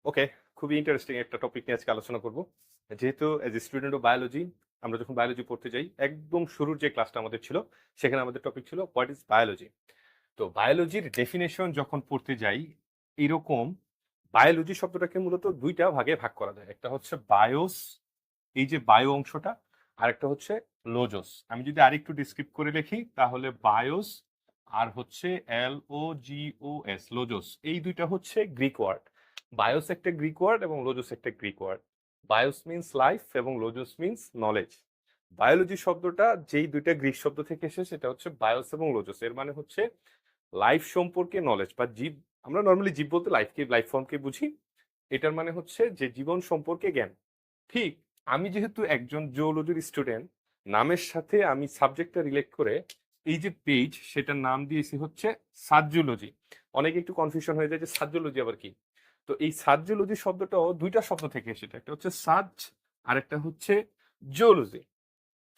ওকে, খুবই ইন্টারেস্টিং একটা টপিক নিয়ে আজকে আলোচনা করব। যেহেতু as a student of biology, আমরা যখন বায়োলজি পড়তে যাই, একদম শুরুর যে ক্লাসটা আমাদের ছিল, সেখানে আমাদের টপিক ছিল হোয়াট ইজ বায়োলজি। তো বায়োলজির ডেফিনেশন যখন পড়তে যাই, এইরকম বায়োলজি শব্দটাকে মূলত দুইটা ভাগে ভাগ করা যায়। একটা হচ্ছে বায়োস, এই যে বায়ো অংশটা, আর একটা হচ্ছে লোজোস। আমি যদি আরেকটু ডিসক্রিপ করে লিখি তাহলে বায়োস আর হচ্ছে LOGOS, লোজোস, এই দুইটা হচ্ছে গ্রিক ওয়ার্ড। বায়োস একটা গ্রিক ওয়ার্ড এবং লোজোস একটা Greek word. Bios means life এবং লোজোস মিন্স নলেজ। বায়োলজি শব্দটা যেই দুইটা গ্রিক শব্দ থেকে এসে, সেটা হচ্ছে বায়োস এবং লোজোস। এর মানে হচ্ছে লাইফ সম্পর্কে নলেজ বা জীব। আমরা নর্মালি জীব বলতে লাইফ ফর্মকে বুঝি। এটার মানে হচ্ছে যে জীবন সম্পর্কে জ্ঞান। ঠিক, আমি যেহেতু একজন জুওলজির স্টুডেন্ট, নামের সাথে আমি সাবজেক্টটা রিলেট করে এই যে পেজ, সেটার নাম দিয়েছি হচ্ছে সার্জিওলজি। অনেকে একটু কনফিউশন হয়ে যায় যে সার্জিওলজি আবার কি। তো এই সার্জিওলজি শব্দটাও দুইটা শব্দ থেকে এসেছে, একটা হচ্ছে সার্চ আর একটা হচ্ছে জিওলজি।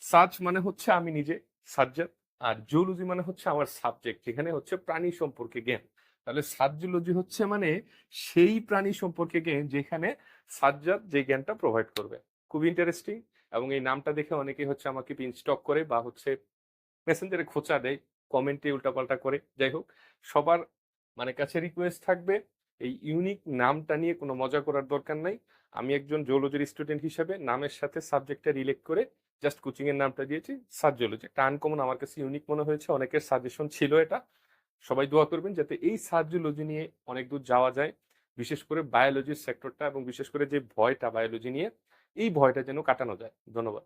সার্চ মানে হচ্ছে আমি নিজে সার্জার, আর জিওলজি মানে হচ্ছে আমার সাবজেক্ট, যেখানে হচ্ছে প্রাণী সম্পর্কে জ্ঞান। তাহলে সার্জিওলজি হচ্ছে মানে সেই প্রাণী সম্পর্কে জ্ঞান যেখানে সার্জার যে জ্ঞানটা প্রোভাইড করবে। খুব ইন্টারেস্টিং। এবং এই নামটা দেখে অনেকে হচ্ছে আমাকে পিন স্টক করে বা হচ্ছে মেসেঞ্জারে খোঁচা দেয়, কমেন্টে উল্টাপাল্টা করে। যাই হোক, সবার মানে কাছে রিকোয়েস্ট থাকবে, এই ইউনিক নামটা নিয়ে কোনো মজা করার দরকার নাই। আমি একজন জিওলজির স্টুডেন্ট হিসেবে নামের সাথে সাবজেক্টটা রিলেট করে জাস্ট কোচিং এর নামটা দিয়েছি সার্জিওলজি। একটা আনকমন, আমার কাছে ইউনিক মনে হয়েছে, অনেকের সাজেশন ছিল এটা। সবাই দোয়া করবেন যাতে এই সার্জিওলজি নিয়ে অনেক দূর যাওয়া যায়, বিশেষ করে বায়োলজির সেক্টরটা, এবং বিশেষ করে যে ভয়টা বায়োলজি নিয়ে, এই ভয়টা যেন কাটানো যায়। ধন্যবাদ।